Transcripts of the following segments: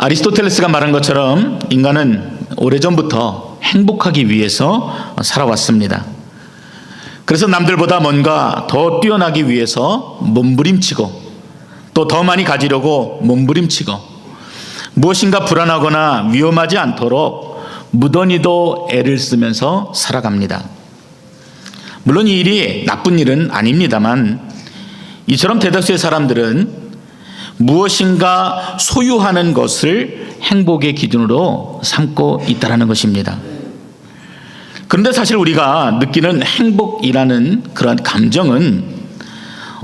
아리스토텔레스가 말한 것처럼 인간은 오래전부터 행복하기 위해서 살아왔습니다. 그래서 남들보다 뭔가 더 뛰어나기 위해서 몸부림치고 또 더 많이 가지려고 몸부림치고 무엇인가 불안하거나 위험하지 않도록 무던히도 애를 쓰면서 살아갑니다. 물론 이 일이 나쁜 일은 아닙니다만 이처럼 대다수의 사람들은 무엇인가 소유하는 것을 행복의 기준으로 삼고 있다는 것입니다. 그런데 사실 우리가 느끼는 행복이라는 그런 감정은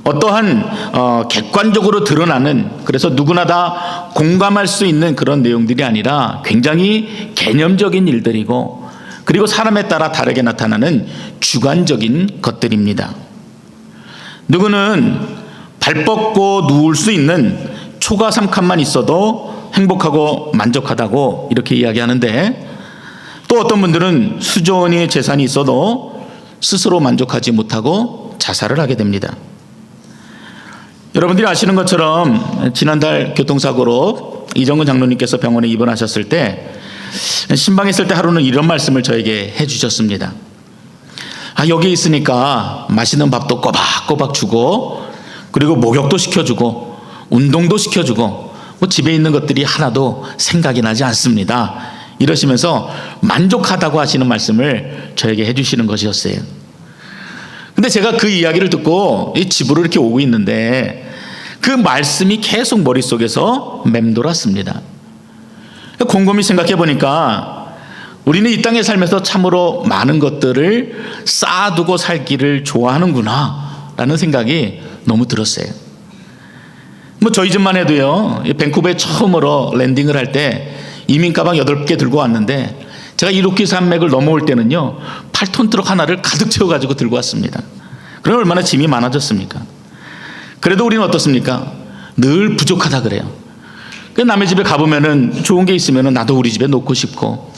어떠한 객관적으로 드러나는, 그래서 누구나 다 공감할 수 있는 그런 내용들이 아니라 굉장히 개념적인 일들이고, 그리고 사람에 따라 다르게 나타나는 주관적인 것들입니다. 누구는 발 뻗고 누울 수 있는 초가 3칸만 있어도 행복하고 만족하다고 이렇게 이야기하는데, 또 어떤 분들은 수조 원의 재산이 있어도 스스로 만족하지 못하고 자살을 하게 됩니다. 여러분들이 아시는 것처럼 지난달 교통사고로 이정근 장로님께서 병원에 입원하셨을 때 신방했을 때 하루는 이런 말씀을 저에게 해주셨습니다. 여기 있으니까 맛있는 밥도 꼬박꼬박 주고, 그리고 목욕도 시켜주고 운동도 시켜주고 집에 있는 것들이 하나도 생각이 나지 않습니다. 이러시면서 만족하다고 하시는 말씀을 저에게 해주시는 것이었어요. 근데 제가 그 이야기를 듣고 집으로 이렇게 오고 있는데 그 말씀이 계속 머릿속에서 맴돌았습니다. 곰곰이 생각해 보니까 우리는 이 땅에 살면서 참으로 많은 것들을 쌓아두고 살기를 좋아하는구나 라는 생각이 너무 들었어요. 저희 집만 해도요, 밴쿠버에 처음으로 랜딩을 할 때 이민 가방 8개 들고 왔는데 제가 이로키 산맥을 넘어올 때는요 8톤 트럭 하나를 가득 채워가지고 들고 왔습니다. 그럼 얼마나 짐이 많아졌습니까? 그래도 우리는 어떻습니까? 늘 부족하다 그래요. 남의 집에 가보면은 좋은 게 있으면은 나도 우리 집에 놓고 싶고,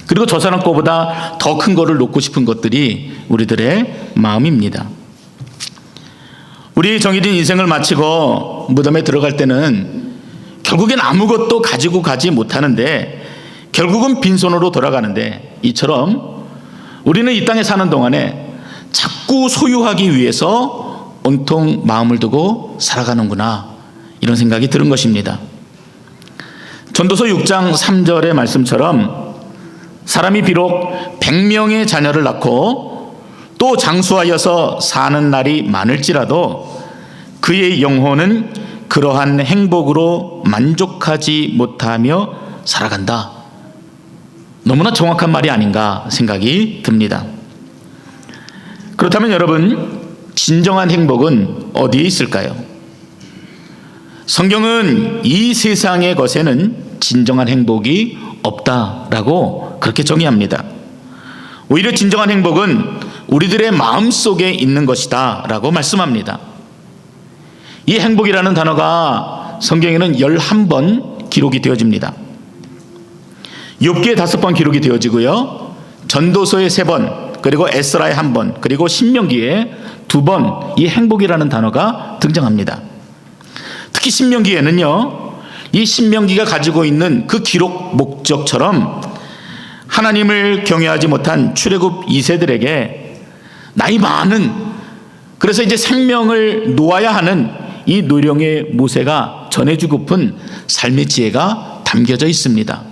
그리고 저 사람 거보다 더 큰 거를 놓고 싶은 것들이 우리들의 마음입니다. 우리 정해진 인생을 마치고 무덤에 들어갈 때는 결국엔 아무것도 가지고 가지 못하는데 결국은 빈손으로 돌아가는데, 이처럼 우리는 이 땅에 사는 동안에 자꾸 소유하기 위해서 온통 마음을 두고 살아가는구나, 이런 생각이 드는 것입니다. 전도서 6장 3절의 말씀처럼 사람이 비록 100명의 자녀를 낳고 또 장수하여서 사는 날이 많을지라도 그의 영혼은 그러한 행복으로 만족하지 못하며 살아간다. 너무나 정확한 말이 아닌가 생각이 듭니다. 그렇다면 여러분, 진정한 행복은 어디에 있을까요? 성경은 이 세상의 것에는 진정한 행복이 없다라고 그렇게 정의합니다. 오히려 진정한 행복은 우리들의 마음속에 있는 것이다 라고 말씀합니다. 이 행복이라는 단어가 성경에는 11번 기록이 되어집니다. 욥기에 5번 기록이 되어지고요, 전도서에 3번, 그리고 에스라에 1번, 그리고 신명기에 2번 이 행복이라는 단어가 등장합니다. 특히 신명기에는요, 이 신명기가 가지고 있는 그 기록 목적처럼 하나님을 경외하지 못한 출애굽 2세들에게 나이 많은, 그래서 이제 생명을 놓아야 하는 이 노령의 모세가 전해주고픈 삶의 지혜가 담겨져 있습니다.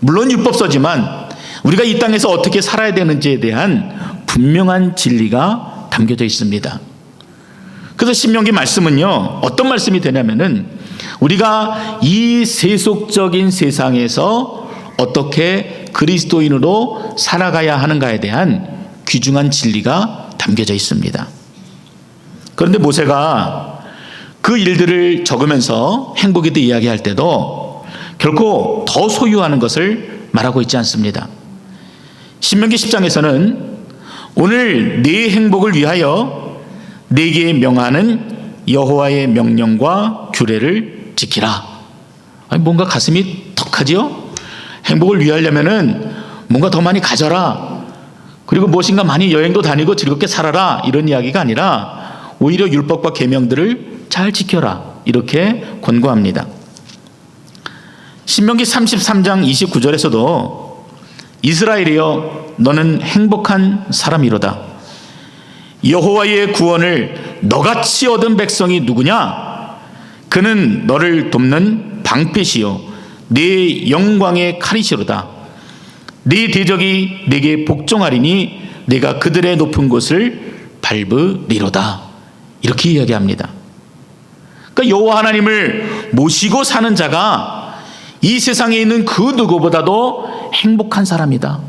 물론 율법서지만 우리가 이 땅에서 어떻게 살아야 되는지에 대한 분명한 진리가 담겨져 있습니다. 그래서 신명기 말씀은요, 어떤 말씀이 되냐면은 우리가 이 세속적인 세상에서 어떻게 그리스도인으로 살아가야 하는가에 대한 귀중한 진리가 담겨져 있습니다. 그런데 모세가 그 일들을 적으면서 행복에 대해 이야기할 때도 결코 더 소유하는 것을 말하고 있지 않습니다. 신명기 10장에서는 오늘 네 행복을 위하여 네게 명하는 여호와의 명령과 규례를 지키라. 뭔가 가슴이 턱하지요? 행복을 위하려면은 뭔가 더 많이 가져라, 그리고 무엇인가 많이 여행도 다니고 즐겁게 살아라, 이런 이야기가 아니라 오히려 율법과 계명들을 잘 지켜라, 이렇게 권고합니다. 신명기 33장 29절에서도 이스라엘이여 너는 행복한 사람이로다. 여호와의 구원을 너같이 얻은 백성이 누구냐? 그는 너를 돕는 방패시요 네 영광의 칼이시로다. 네 대적이 네게 복종하리니 네가 그들의 높은 곳을 밟으리로다. 이렇게 이야기합니다. 그러니까 여호와 하나님을 모시고 사는 자가 이 세상에 있는 그 누구보다도 행복한 사람이다.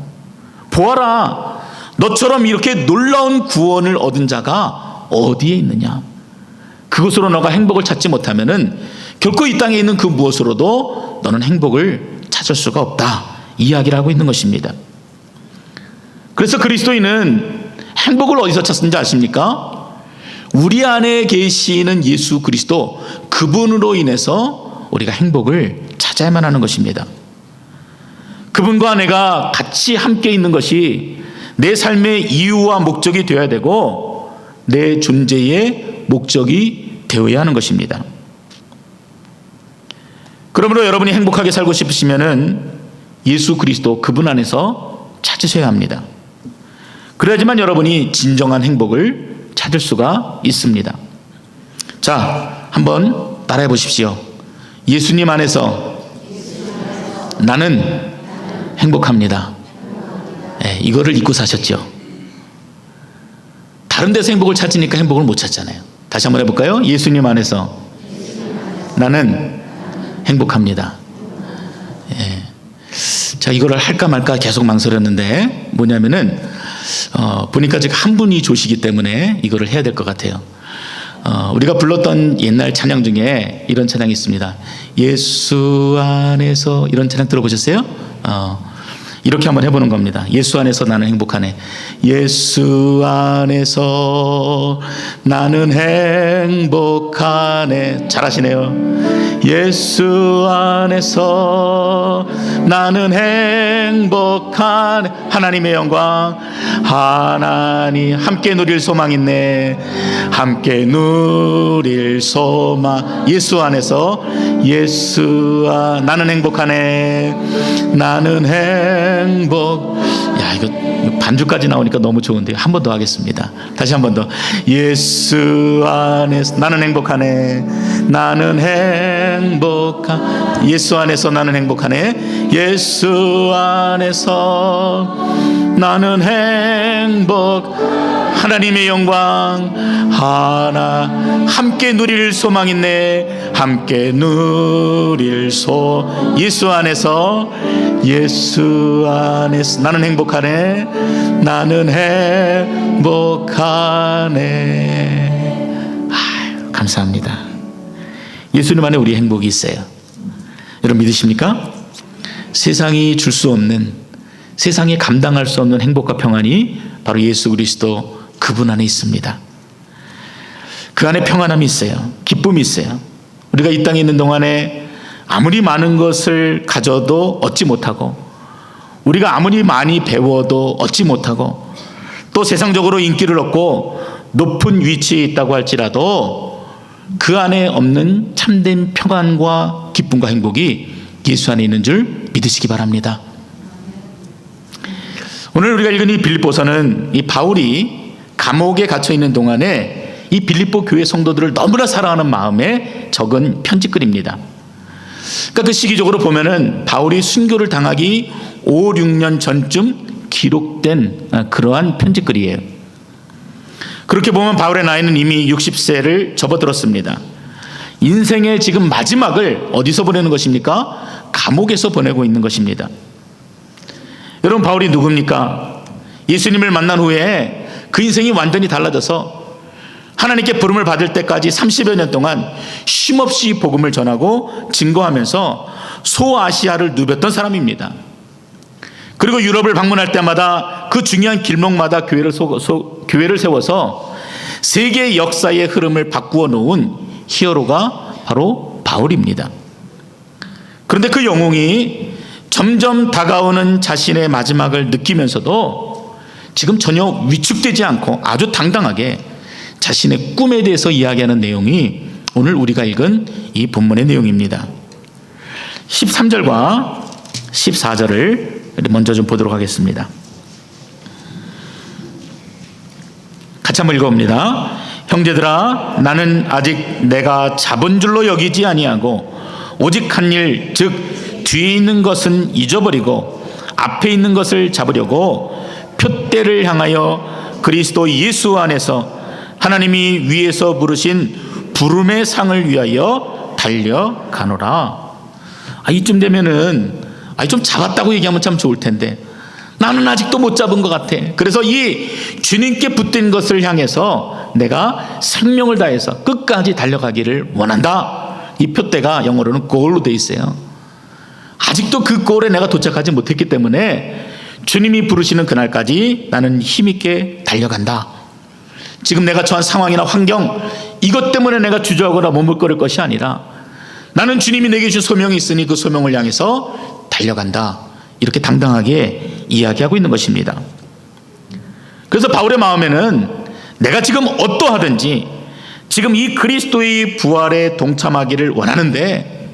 보아라, 너처럼 이렇게 놀라운 구원을 얻은 자가 어디에 있느냐? 그것으로 너가 행복을 찾지 못하면은 결코 이 땅에 있는 그 무엇으로도 너는 행복을 찾을 수가 없다. 이야기를 하고 있는 것입니다. 그래서 그리스도인은 행복을 어디서 찾는지 아십니까? 우리 안에 계시는 예수 그리스도, 그분으로 인해서 우리가 행복을 찾아야만 하는 것입니다. 그분과 내가 같이 함께 있는 것이 내 삶의 이유와 목적이 되어야 되고 내 존재의 목적이 되어야 하는 것입니다. 그러므로 여러분이 행복하게 살고 싶으시면은 예수 그리스도, 그분 안에서 찾으셔야 합니다. 그래야지만 여러분이 진정한 행복을 찾을 수가 있습니다. 자, 한번 따라해 보십시오. 예수님 안에서 나는 행복합니다. 네, 이거를 잊고 사셨죠. 다른 데서 행복을 찾으니까 행복을 못 찾잖아요. 다시 한번 해볼까요? 예수님 안에서 나는 행복합니다. 네. 자, 이거를 할까 말까 계속 망설였는데 뭐냐면은 보니까 지금 한 분이 조시기 때문에 이거를 해야 될 것 같아요. 우리가 불렀던 옛날 찬양 중에 이런 찬양이 있습니다. 예수 안에서, 이런 찬양 들어보셨어요? 이렇게 한번 해보는 겁니다. 예수 안에서 나는 행복하네. 예수 안에서 나는 행복하네. 잘하시네요. 예수 안에서 나는 행복하네. 하나님의 영광, 하나님 함께 누릴 소망 있네. 함께 누릴 소망. 예수 안에서, 나는 행복하네. 나는 행복. 야, 이거 반주까지 나오니까 너무 좋은데요. 한 번 더 하겠습니다. 다시 한 번 더. 예수 안에서 나는 행복하네. 나는 행복한. 예수 안에서 나는 행복하네. 예수 안에서 나는 행복. 하나님의 영광, 함께 누릴 소망 있네. 함께 누릴 예수 안에서, 예수 안에서 나는 행복하네. 나는 행복하네. 감사합니다. 예수님 안에 우리 행복이 있어요. 여러분 믿으십니까? 세상이 줄 수 없는, 세상이 감당할 수 없는 행복과 평안이 바로 예수 그리스도, 그분 안에 있습니다. 그 안에 평안함이 있어요. 기쁨이 있어요. 우리가 이 땅에 있는 동안에 아무리 많은 것을 가져도 얻지 못하고, 우리가 아무리 많이 배워도 얻지 못하고, 또 세상적으로 인기를 얻고 높은 위치에 있다고 할지라도 그 안에 없는 참된 평안과 기쁨과 행복이 예수 안에 있는 줄 믿으시기 바랍니다. 오늘 우리가 읽은 이 빌립보서는 이 바울이 감옥에 갇혀 있는 동안에 이 빌립보 교회 성도들을 너무나 사랑하는 마음에 적은 편지글입니다. 그러니까 그 시기적으로 보면은 바울이 순교를 당하기 5, 6년 전쯤 기록된 그러한 편지글이에요. 그렇게 보면 바울의 나이는 이미 60세를 접어들었습니다. 인생의 지금 마지막을 어디서 보내는 것입니까? 감옥에서 보내고 있는 것입니다. 여러분, 바울이 누굽니까? 예수님을 만난 후에 그 인생이 완전히 달라져서 하나님께 부름을 받을 때까지 30여 년 동안 쉼없이 복음을 전하고 증거하면서 소아시아를 누볐던 사람입니다. 그리고 유럽을 방문할 때마다 그 중요한 길목마다 교회를 세워서 세계 역사의 흐름을 바꾸어 놓은 히어로가 바로 바울입니다. 그런데 그 영웅이 점점 다가오는 자신의 마지막을 느끼면서도 지금 전혀 위축되지 않고 아주 당당하게 자신의 꿈에 대해서 이야기하는 내용이 오늘 우리가 읽은 이 본문의 내용입니다. 13절과 14절을 먼저 좀 보도록 하겠습니다. 같이 한번 읽어봅니다. 형제들아, 나는 아직 내가 잡은 줄로 여기지 아니하고 오직 한 일, 즉 뒤에 있는 것은 잊어버리고 앞에 있는 것을 잡으려고 표대를 향하여 그리스도 예수 안에서 하나님이 위에서 부르신 부름의 상을 위하여 달려가노라. 이쯤 되면은 좀 잡았다고 얘기하면 참 좋을 텐데 나는 아직도 못 잡은 것 같아. 그래서 이 주님께 붙든 것을 향해서 내가 생명을 다해서 끝까지 달려가기를 원한다. 이 표대가 영어로는 goal로 돼 있어요. 아직도 그 goal에 내가 도착하지 못했기 때문에 주님이 부르시는 그날까지 나는 힘있게 달려간다. 지금 내가 처한 상황이나 환경, 이것 때문에 내가 주저하거나 머뭇거릴 것이 아니라 나는 주님이 내게 주신 소명이 있으니 그 소명을 향해서 달려간다. 이렇게 당당하게 이야기하고 있는 것입니다. 그래서 바울의 마음에는 내가 지금 어떠하든지 지금 이 그리스도의 부활에 동참하기를 원하는데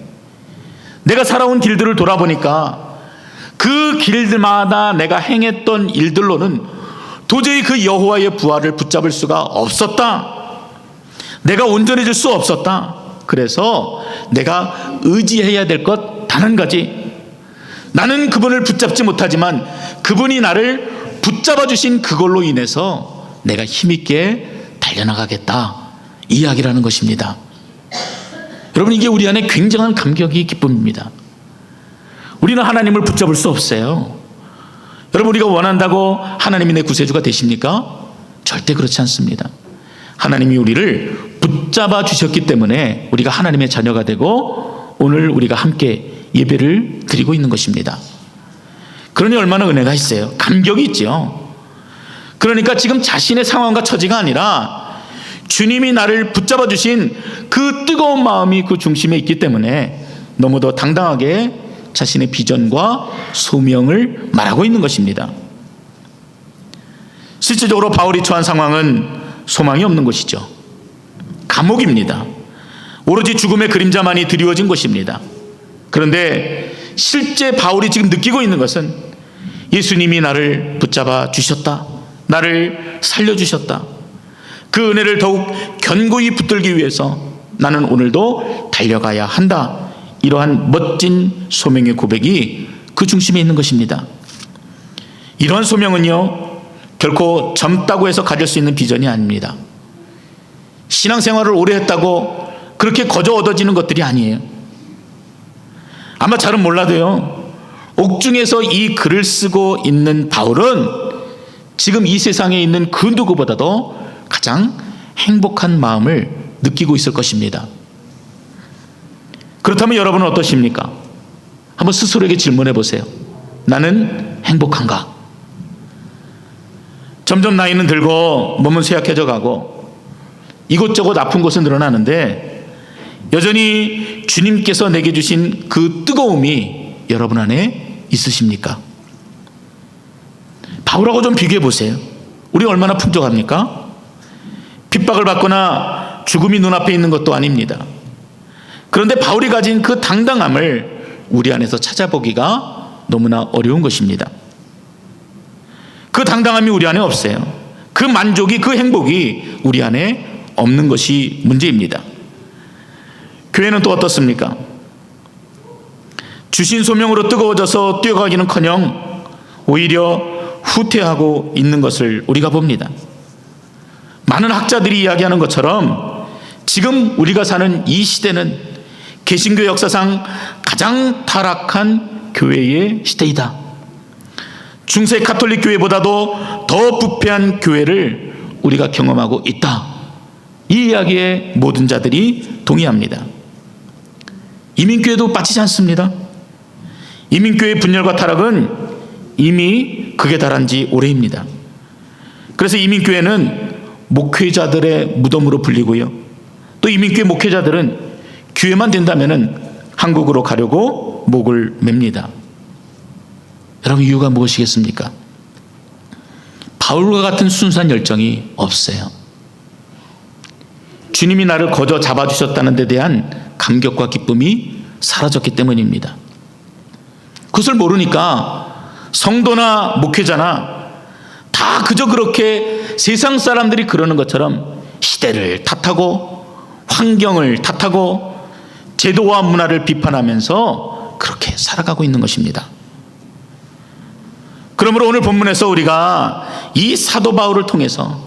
내가 살아온 길들을 돌아보니까 그 길마다 내가 행했던 일들로는 도저히 그 여호와의 부활을 붙잡을 수가 없었다. 내가 온전해질 수 없었다. 그래서 내가 의지해야 될 것 단 한 가지, 나는 그분을 붙잡지 못하지만 그분이 나를 붙잡아 주신 그걸로 인해서 내가 힘있게 달려나가겠다, 이 이야기라는 것입니다. 여러분, 이게 우리 안에 굉장한 감격이 기쁨입니다. 우리는 하나님을 붙잡을 수 없어요. 여러분, 우리가 원한다고 하나님이 내 구세주가 되십니까? 절대 그렇지 않습니다. 하나님이 우리를 붙잡아 주셨기 때문에 우리가 하나님의 자녀가 되고 오늘 우리가 함께 예배를 드리고 있는 것입니다. 그러니 얼마나 은혜가 있어요. 감격이 있죠. 그러니까 지금 자신의 상황과 처지가 아니라 주님이 나를 붙잡아 주신 그 뜨거운 마음이 그 중심에 있기 때문에 너무도 당당하게 자신의 비전과 소명을 말하고 있는 것입니다. 실질적으로 바울이 처한 상황은 소망이 없는 것이죠. 감옥입니다. 오로지 죽음의 그림자만이 드리워진 것입니다. 그런데 실제 바울이 지금 느끼고 있는 것은 예수님이 나를 붙잡아 주셨다. 나를 살려주셨다. 그 은혜를 더욱 견고히 붙들기 위해서 나는 오늘도 달려가야 한다. 이러한 멋진 소명의 고백이 그 중심에 있는 것입니다. 이러한 소명은요, 결코 젊다고 해서 가질 수 있는 비전이 아닙니다. 신앙생활을 오래 했다고 그렇게 거저 얻어지는 것들이 아니에요. 아마 잘은 몰라도요, 옥중에서 이 글을 쓰고 있는 바울은 지금 이 세상에 있는 그 누구보다도 가장 행복한 마음을 느끼고 있을 것입니다. 그렇다면 여러분은 어떠십니까? 한번 스스로에게 질문해 보세요. 나는 행복한가? 점점 나이는 들고 몸은 쇠약해져 가고 이곳저곳 아픈 곳은 늘어나는데 여전히 주님께서 내게 주신 그 뜨거움이 여러분 안에 있으십니까? 바울하고 좀 비교해 보세요. 우리 얼마나 풍족합니까? 핍박을 받거나 죽음이 눈앞에 있는 것도 아닙니다. 그런데 바울이 가진 그 당당함을 우리 안에서 찾아보기가 너무나 어려운 것입니다. 그 당당함이 우리 안에 없어요. 그 만족이, 그 행복이 우리 안에 없는 것이 문제입니다. 교회는 또 어떻습니까? 주신 소명으로 뜨거워져서 뛰어가기는커녕 오히려 후퇴하고 있는 것을 우리가 봅니다. 많은 학자들이 이야기하는 것처럼 지금 우리가 사는 이 시대는 개신교 역사상 가장 타락한 교회의 시대이다. 중세 가톨릭 교회보다도 더 부패한 교회를 우리가 경험하고 있다. 이 이야기에 모든 자들이 동의합니다. 이민교회도 빠지지 않습니다. 이민교회의 분열과 타락은 이미 극에 달한 지 오래입니다. 그래서 이민교회는 목회자들의 무덤으로 불리고요, 또 이민교회 목회자들은 기회만 된다면 한국으로 가려고 목을 맵니다. 여러분, 이유가 무엇이겠습니까? 바울과 같은 순수한 열정이 없어요. 주님이 나를 거저 잡아주셨다는 데 대한 감격과 기쁨이 사라졌기 때문입니다. 그것을 모르니까 성도나 목회자나 다 그저 그렇게 세상 사람들이 그러는 것처럼 시대를 탓하고 환경을 탓하고 제도와 문화를 비판하면서 그렇게 살아가고 있는 것입니다. 그러므로 오늘 본문에서 우리가 이 사도 바울을 통해서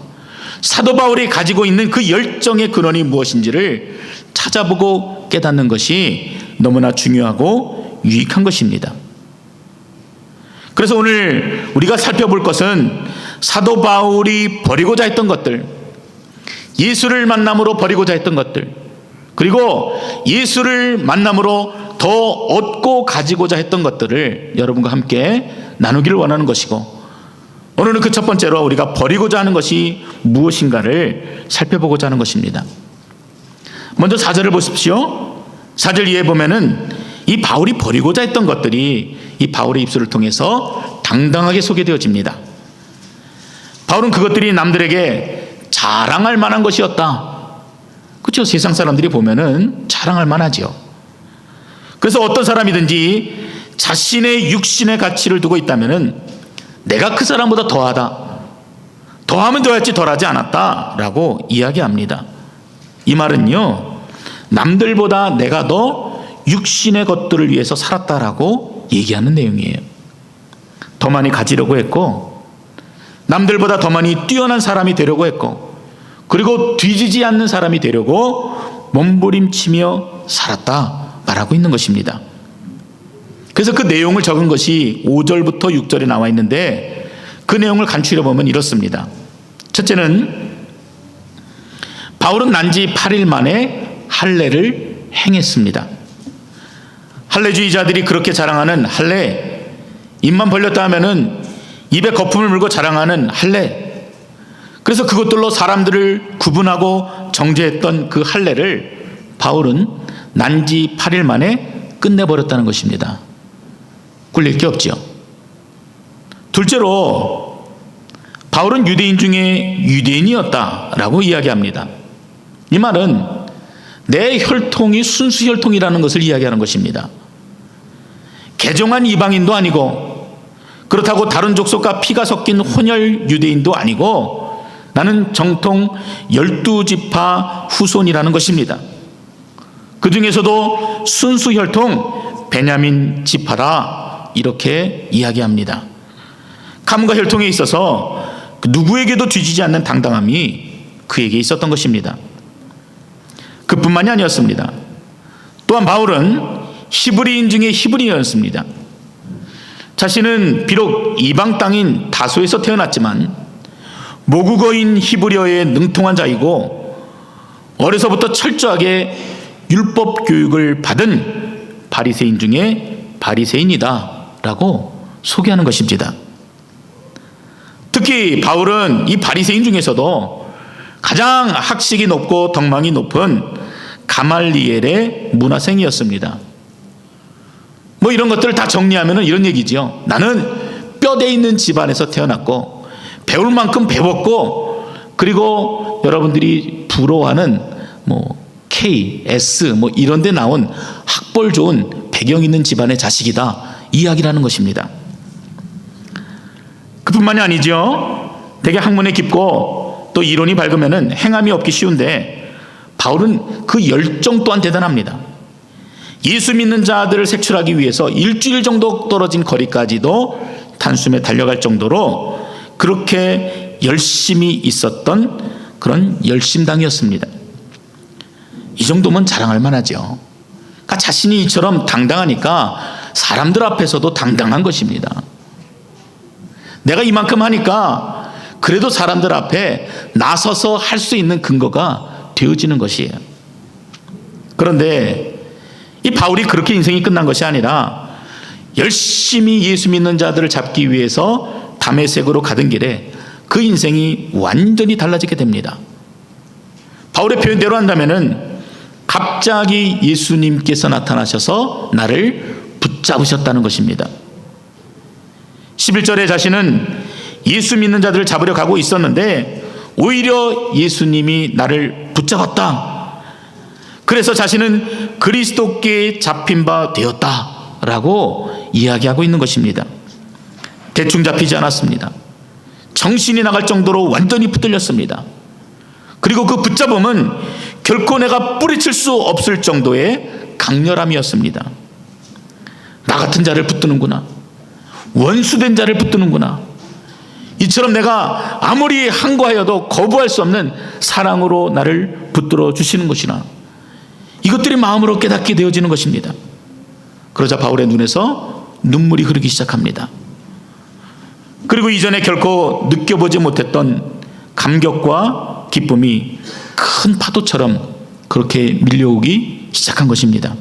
사도 바울이 가지고 있는 그 열정의 근원이 무엇인지를 찾아보고 깨닫는 것이 너무나 중요하고 유익한 것입니다. 그래서 오늘 우리가 살펴볼 것은 사도 바울이 버리고자 했던 것들, 예수를 만남으로 버리고자 했던 것들, 그리고 예수를 만남으로 더 얻고 가지고자 했던 것들을 여러분과 함께 나누기를 원하는 것이고, 오늘은 그 첫 번째로 우리가 버리고자 하는 것이 무엇인가를 살펴보고자 하는 것입니다. 먼저 4절을 보십시오. 4절 이해해 보면은 이 바울이 버리고자 했던 것들이 이 바울의 입술을 통해서 당당하게 소개되어집니다. 바울은 그것들이 남들에게 자랑할 만한 것이었다. 그렇죠? 세상 사람들이 보면은 자랑할 만하지요. 그래서 어떤 사람이든지 자신의 육신의 가치를 두고 있다면은 내가 그 사람보다 더하다, 더하면 더했지 덜하지 않았다 라고 이야기합니다. 이 말은요, 남들보다 내가 더 육신의 것들을 위해서 살았다라고 얘기하는 내용이에요. 더 많이 가지려고 했고, 남들보다 더 많이 뛰어난 사람이 되려고 했고, 그리고 뒤지지 않는 사람이 되려고 몸부림치며 살았다 말하고 있는 것입니다. 그래서 그 내용을 적은 것이 5절부터 6절에 나와 있는데, 그 내용을 간추려 보면 이렇습니다. 첫째는 바울은 난지 8일 만에 할례를 행했습니다. 할례주의자들이 그렇게 자랑하는 할례, 입만 벌렸다 하면은 입에 거품을 물고 자랑하는 할례, 그래서 그것들로 사람들을 구분하고 정죄했던 그 할례를 바울은 난지 8일 만에 끝내버렸다는 것입니다. 꿀릴 게 없지요. 둘째로 바울은 유대인 중에 유대인이었다라고 이야기합니다. 이 말은 내 혈통이 순수 혈통이라는 것을 이야기하는 것입니다. 개종한 이방인도 아니고, 그렇다고 다른 족속과 피가 섞인 혼혈 유대인도 아니고, 나는 정통 12지파 후손이라는 것입니다. 그 중에서도 순수 혈통 베냐민 지파다 이렇게 이야기합니다. 가문과 혈통에 있어서 누구에게도 뒤지지 않는 당당함이 그에게 있었던 것입니다. 그뿐만이 아니었습니다. 또한 바울은 히브리인 중에 히브리인이었습니다. 자신은 비록 이방 땅인 다소에서 태어났지만 모국어인 히브리어에 능통한 자이고, 어려서부터 철저하게 율법 교육을 받은 바리새인 중에 바리새인이다 라고 소개하는 것입니다. 특히 바울은 이 바리새인 중에서도 가장 학식이 높고 덕망이 높은 가말리엘의 문화생이었습니다. 뭐 이런 것들을 다 정리하면 이런 얘기죠. 나는 뼈대 있는 집안에서 태어났고 배울 만큼 배웠고, 그리고 여러분들이 부러워하는 뭐 K, S 뭐 이런 데 나온 학벌 좋은 배경 있는 집안의 자식이다 이야기라는 것입니다. 그뿐만이 아니죠. 되게 학문에 깊고 또 이론이 밝으면 행함이 없기 쉬운데, 바울은 그 열정 또한 대단합니다. 예수 믿는 자들을 색출하기 위해서 일주일 정도 떨어진 거리까지도 단숨에 달려갈 정도로 그렇게 열심히 있었던 그런 열심당이었습니다. 이 정도면 자랑할 만하죠. 그러니까 자신이 이처럼 당당하니까 사람들 앞에서도 당당한 것입니다. 내가 이만큼 하니까 그래도 사람들 앞에 나서서 할 수 있는 근거가 되어지는 것이에요. 그런데 이 바울이 그렇게 인생이 끝난 것이 아니라 열심히 예수 믿는 자들을 잡기 위해서 다메섹으로 가던 길에 그 인생이 완전히 달라지게 됩니다. 바울의 표현대로 한다면은 갑자기 예수님께서 나타나셔서 나를 붙잡으셨다는 것입니다. 11절에 자신은 예수 믿는 자들을 잡으려 가고 있었는데 오히려 예수님이 나를 붙잡았다. 그래서 자신은 그리스도께 잡힌 바 되었다라고 이야기하고 있는 것입니다. 대충 잡히지 않았습니다. 정신이 나갈 정도로 완전히 붙들렸습니다. 그리고 그 붙잡음은 결코 내가 뿌리칠 수 없을 정도의 강렬함이었습니다. 나 같은 자를 붙드는구나. 원수된 자를 붙드는구나. 이처럼 내가 아무리 항거하여도 거부할 수 없는 사랑으로 나를 붙들어 주시는 것이나, 이것들이 마음으로 깨닫게 되어지는 것입니다. 그러자 바울의 눈에서 눈물이 흐르기 시작합니다. 그리고 이전에 결코 느껴보지 못했던 감격과 기쁨이 큰 파도처럼 그렇게 밀려오기 시작한 것입니다.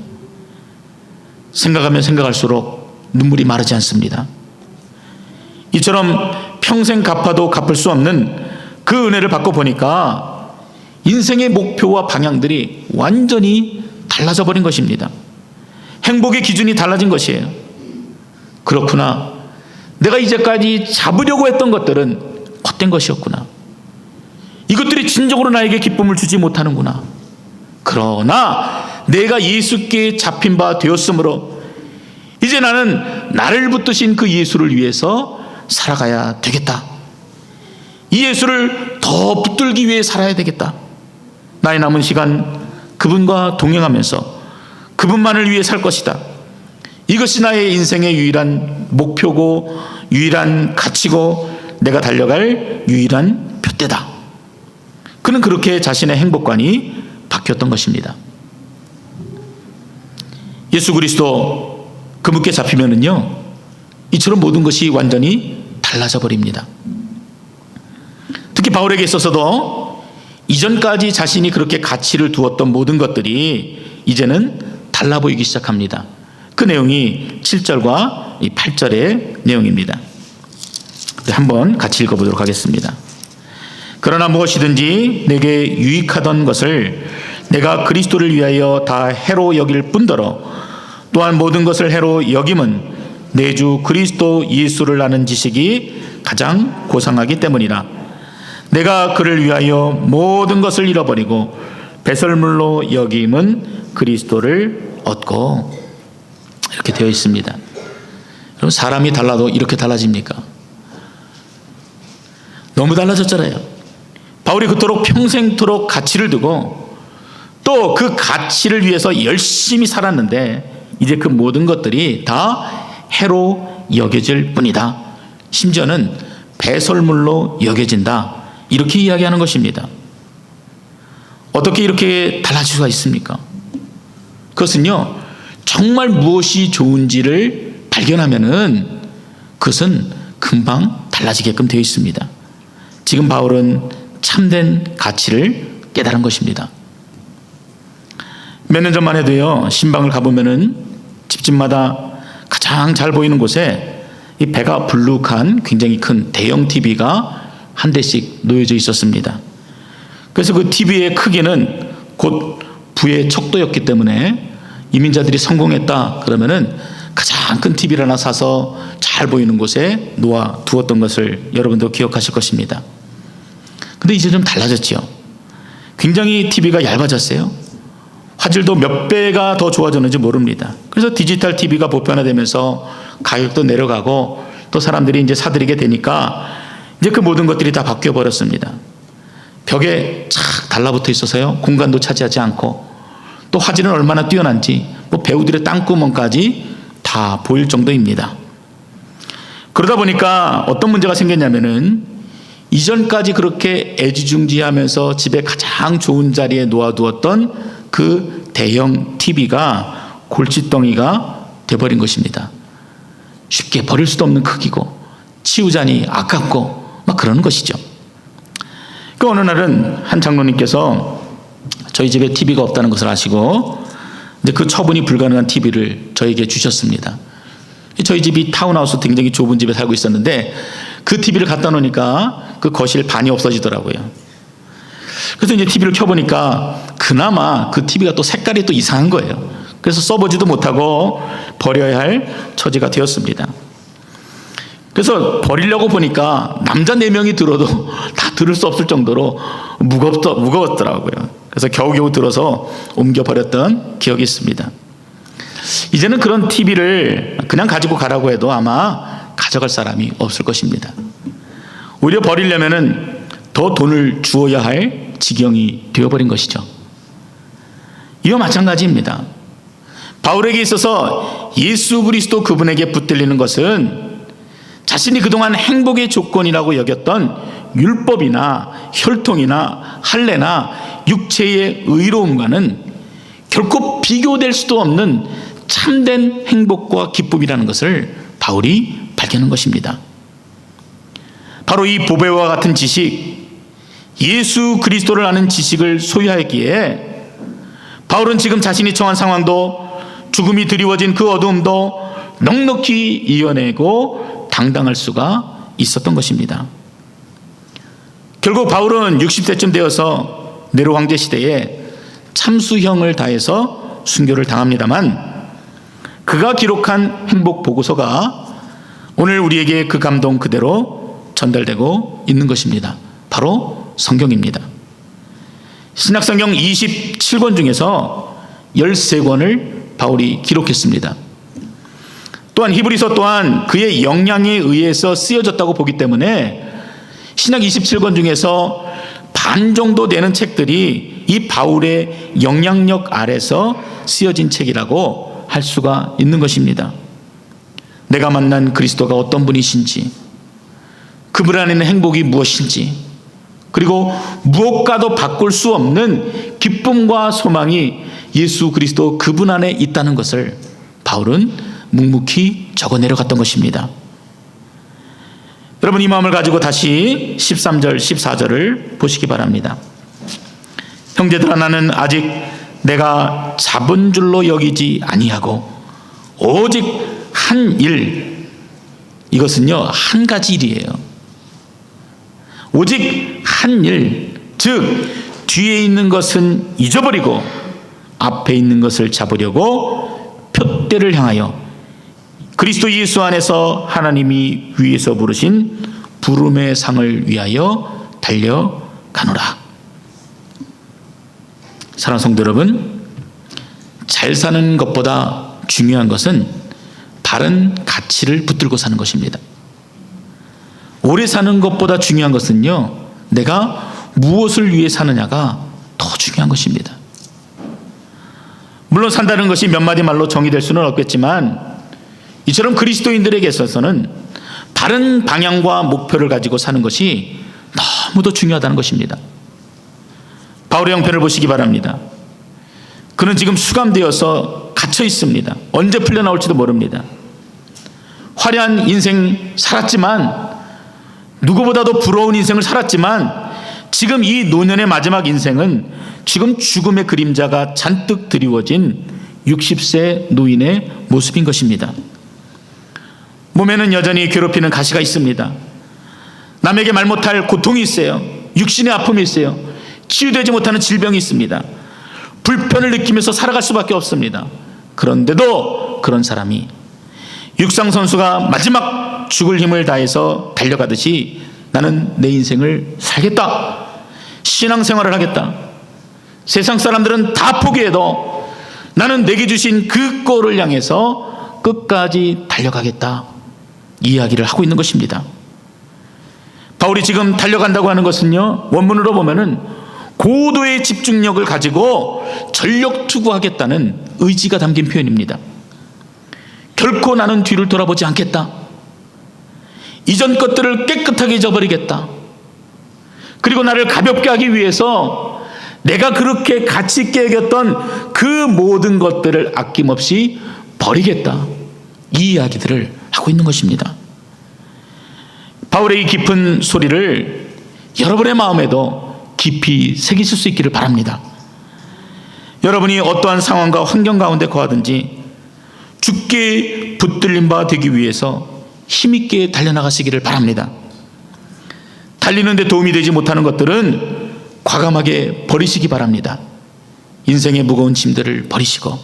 생각하면 생각할수록 눈물이 마르지 않습니다. 이처럼 평생 갚아도 갚을 수 없는 그 은혜를 받고 보니까 인생의 목표와 방향들이 완전히 달라져 버린 것입니다. 행복의 기준이 달라진 것이에요. 그렇구나. 내가 이제까지 잡으려고 했던 것들은 헛된 것이었구나. 이것들이 진정으로 나에게 기쁨을 주지 못하는구나. 그러나 내가 예수께 잡힌 바 되었으므로 이제 나는 나를 붙드신 그 예수를 위해서 살아가야 되겠다. 이 예수를 더 붙들기 위해 살아야 되겠다. 나의 남은 시간 그분과 동행하면서 그분만을 위해 살 것이다. 이것이 나의 인생의 유일한 목표고 유일한 가치고 내가 달려갈 유일한 표대다. 그는 그렇게 자신의 행복관이 바뀌었던 것입니다. 예수 그리스도 그분께 잡히면은요, 이처럼 모든 것이 완전히 달라져 버립니다. 특히 바울에게 있어서도 이전까지 자신이 그렇게 가치를 두었던 모든 것들이 이제는 달라 보이기 시작합니다. 그 내용이 7절과 8절의 내용입니다. 한번 같이 읽어보도록 하겠습니다. 그러나 무엇이든지 내게 유익하던 것을 내가 그리스도를 위하여 다 해로 여길 뿐더러 또한 모든 것을 해로 여김은 내 주 그리스도 예수를 아는 지식이 가장 고상하기 때문이라. 내가 그를 위하여 모든 것을 잃어버리고 배설물로 여김은 그리스도를 얻고. 이렇게 되어 있습니다. 여러분, 사람이 달라도 이렇게 달라집니까? 너무 달라졌잖아요. 바울이 그토록 평생토록 가치를 두고 또 그 가치를 위해서 열심히 살았는데 이제 그 모든 것들이 다 해로 여겨질 뿐이다. 심지어는 배설물로 여겨진다. 이렇게 이야기하는 것입니다. 어떻게 이렇게 달라질 수가 있습니까? 그것은요, 정말 무엇이 좋은지를 발견하면은 그것은 금방 달라지게끔 되어 있습니다. 지금 바울은 참된 가치를 깨달은 것입니다. 몇 년 전만 해도요, 신방을 가보면은 집집마다 가장 잘 보이는 곳에 이 배가 불룩한 굉장히 큰 대형 TV가 한 대씩 놓여져 있었습니다. 그래서 그 TV의 크기는 곧 부의 척도였기 때문에 이민자들이 성공했다 그러면은 가장 큰 TV를 하나 사서 잘 보이는 곳에 놓아 두었던 것을 여러분도 기억하실 것입니다. 근데 이제 좀 달라졌죠. 굉장히 TV가 얇아졌어요. 화질도 몇 배가 더 좋아졌는지 모릅니다. 그래서 디지털 TV가 보편화되면서 가격도 내려가고 또 사람들이 이제 사들이게 되니까 이제 그 모든 것들이 다 바뀌어 버렸습니다. 벽에 착 달라붙어 있어서요, 공간도 차지하지 않고 또 화질은 얼마나 뛰어난지 뭐 배우들의 땅구멍까지 다 보일 정도입니다. 그러다 보니까 어떤 문제가 생겼냐면은 이전까지 그렇게 애지중지하면서 집에 가장 좋은 자리에 놓아두었던 그 대형 TV가 골칫덩이가 돼버린 것입니다. 쉽게 버릴 수도 없는 크기고 치우자니 아깝고 막 그러는 것이죠. 그 어느 날은 한 장로님께서 저희 집에 TV가 없다는 것을 아시고 이제 그 처분이 불가능한 TV를 저에게 주셨습니다. 저희 집이 타운하우스 굉장히 좁은 집에 살고 있었는데 그 TV를 갖다 놓으니까 그 거실 반이 없어지더라고요. 그래서 이제 TV를 켜보니까 그나마 그 TV가 또 색깔이 또 이상한 거예요. 그래서 써보지도 못하고 버려야 할 처지가 되었습니다. 그래서 버리려고 보니까 남자 4명이 들어도 다 들을 수 없을 정도로 무거웠더라고요. 그래서 겨우겨우 들어서 옮겨버렸던 기억이 있습니다. 이제는 그런 TV를 그냥 가지고 가라고 해도 아마 가져갈 사람이 없을 것입니다. 오히려 버리려면은 더 돈을 주어야 할 지경이 되어버린 것이죠. 이와 마찬가지입니다. 바울에게 있어서 예수 그리스도 그분에게 붙들리는 것은 자신이 그동안 행복의 조건이라고 여겼던 율법이나 혈통이나 할례나 육체의 의로움과는 결코 비교될 수도 없는 참된 행복과 기쁨이라는 것을 바울이 발견한 것입니다. 바로 이 보배와 같은 지식, 예수 그리스도를 아는 지식을 소유하였기에 바울은 지금 자신이 처한 상황도 죽음이 드리워진 그 어두움도 넉넉히 이겨내고 당당할 수가 있었던 것입니다. 결국 바울은 60세쯤 되어서 네로 황제 시대에 참수형을 다해서 순교를 당합니다만 그가 기록한 행복 보고서가 오늘 우리에게 그 감동 그대로 전달되고 있는 것입니다. 바로 성경입니다. 신약성경 27권 중에서 13권을 바울이 기록했습니다. 또한 히브리서 또한 그의 영향에 의해서 쓰여졌다고 보기 때문에 신약 27권 중에서 반 정도 되는 책들이 이 바울의 영향력 아래서 쓰여진 책이라고 할 수가 있는 것입니다. 내가 만난 그리스도가 어떤 분이신지, 그분 안에는 행복이 무엇인지, 그리고 무엇과도 바꿀 수 없는 기쁨과 소망이 예수 그리스도 그분 안에 있다는 것을 바울은 묵묵히 적어 내려갔던 것입니다. 여러분, 이 마음을 가지고 다시 13절 14절을 보시기 바랍니다. 형제들아, 나는 아직 내가 잡은 줄로 여기지 아니하고 오직 한 일, 이것은요 한 가지 일이에요. 오직 한 일, 즉 뒤에 있는 것은 잊어버리고 앞에 있는 것을 잡으려고 표대를 향하여 그리스도 예수 안에서 하나님이 위에서 부르신 부름의 상을 위하여 달려가노라. 사랑하는 성도 여러분, 잘 사는 것보다 중요한 것은 바른 가치를 붙들고 사는 것입니다. 오래 사는 것보다 중요한 것은요, 내가 무엇을 위해 사느냐가 더 중요한 것입니다. 물론 산다는 것이 몇 마디 말로 정의될 수는 없겠지만 이처럼 그리스도인들에게 있어서는 바른 방향과 목표를 가지고 사는 것이 너무도 중요하다는 것입니다. 바울의 형편을 보시기 바랍니다. 그는 지금 수감되어서 갇혀 있습니다. 언제 풀려나올지도 모릅니다. 화려한 인생 살았지만, 누구보다도 부러운 인생을 살았지만, 지금 이 노년의 마지막 인생은 지금 죽음의 그림자가 잔뜩 드리워진 60세 노인의 모습인 것입니다. 몸에는 여전히 괴롭히는 가시가 있습니다. 남에게 말 못할 고통이 있어요. 육신의 아픔이 있어요. 치유되지 못하는 질병이 있습니다. 불편을 느끼면서 살아갈 수밖에 없습니다. 그런데도 그런 사람이 육상 선수가 마지막 죽을 힘을 다해서 달려가듯이 나는 내 인생을 살겠다, 신앙생활을 하겠다, 세상 사람들은 다 포기해도 나는 내게 주신 그 꼴을 향해서 끝까지 달려가겠다, 이 이야기를 하고 있는 것입니다. 바울이 지금 달려간다고 하는 것은요, 원문으로 보면은 고도의 집중력을 가지고 전력 투구하겠다는 의지가 담긴 표현입니다. 결코 나는 뒤를 돌아보지 않겠다. 이전 것들을 깨끗하게 잊어버리겠다. 그리고 나를 가볍게 하기 위해서 내가 그렇게 가치 있게 여겼던 그 모든 것들을 아낌없이 버리겠다. 이 이야기들을 하고 있는 것입니다. 바울의 이 깊은 소리를 여러분의 마음에도 깊이 새기실 수 있기를 바랍니다. 여러분이 어떠한 상황과 환경 가운데 거하든지 죽게 붙들린 바 되기 위해서 힘있게 달려나가시기를 바랍니다. 달리는 데 도움이 되지 못하는 것들은 과감하게 버리시기 바랍니다. 인생의 무거운 짐들을 버리시고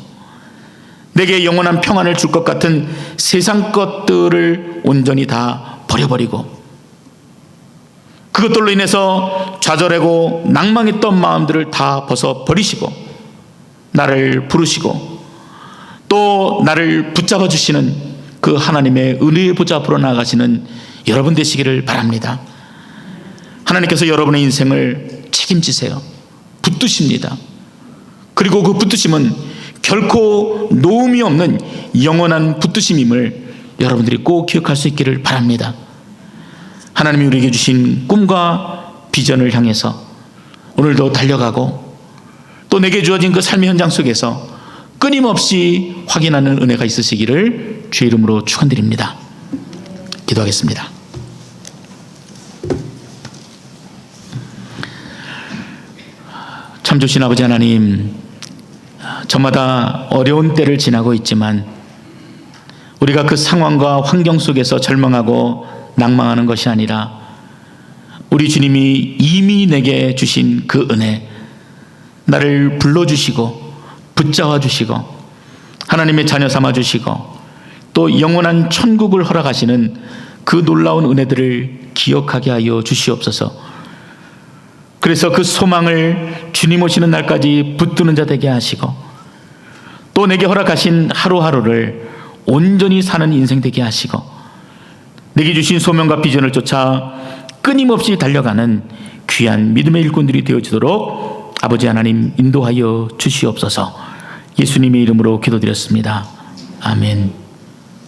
내게 영원한 평안을 줄 것 같은 세상 것들을 온전히 다 버려버리고 그것들로 인해서 좌절하고 낭망했던 마음들을 다 벗어버리시고 나를 부르시고 또 나를 붙잡아 주시는 그 하나님의 은혜의 보좌 앞으로 나아가시는 여러분 되시기를 바랍니다. 하나님께서 여러분의 인생을 책임지세요. 붙드십니다. 그리고 그 붙드심은 결코 놓음이 없는 영원한 붙드심임을 여러분들이 꼭 기억할 수 있기를 바랍니다. 하나님이 우리에게 주신 꿈과 비전을 향해서 오늘도 달려가고 또 내게 주어진 그 삶의 현장 속에서 끊임없이 확인하는 은혜가 있으시기를 주의 이름으로 축원드립니다. 기도하겠습니다. 참 좋으신 아버지 하나님, 저마다 어려운 때를 지나고 있지만 우리가 그 상황과 환경 속에서 절망하고 낭망하는 것이 아니라 우리 주님이 이미 내게 주신 그 은혜, 나를 불러주시고 붙잡아 주시고 하나님의 자녀 삼아 주시고 또 영원한 천국을 허락하시는 그 놀라운 은혜들을 기억하게 하여 주시옵소서. 그래서 그 소망을 주님 오시는 날까지 붙드는 자 되게 하시고 또 내게 허락하신 하루하루를 온전히 사는 인생 되게 하시고 내게 주신 소명과 비전을 쫓아 끊임없이 달려가는 귀한 믿음의 일꾼들이 되어지도록 아버지 하나님 인도하여 주시옵소서. 예수님의 이름으로 기도드렸습니다. 아멘.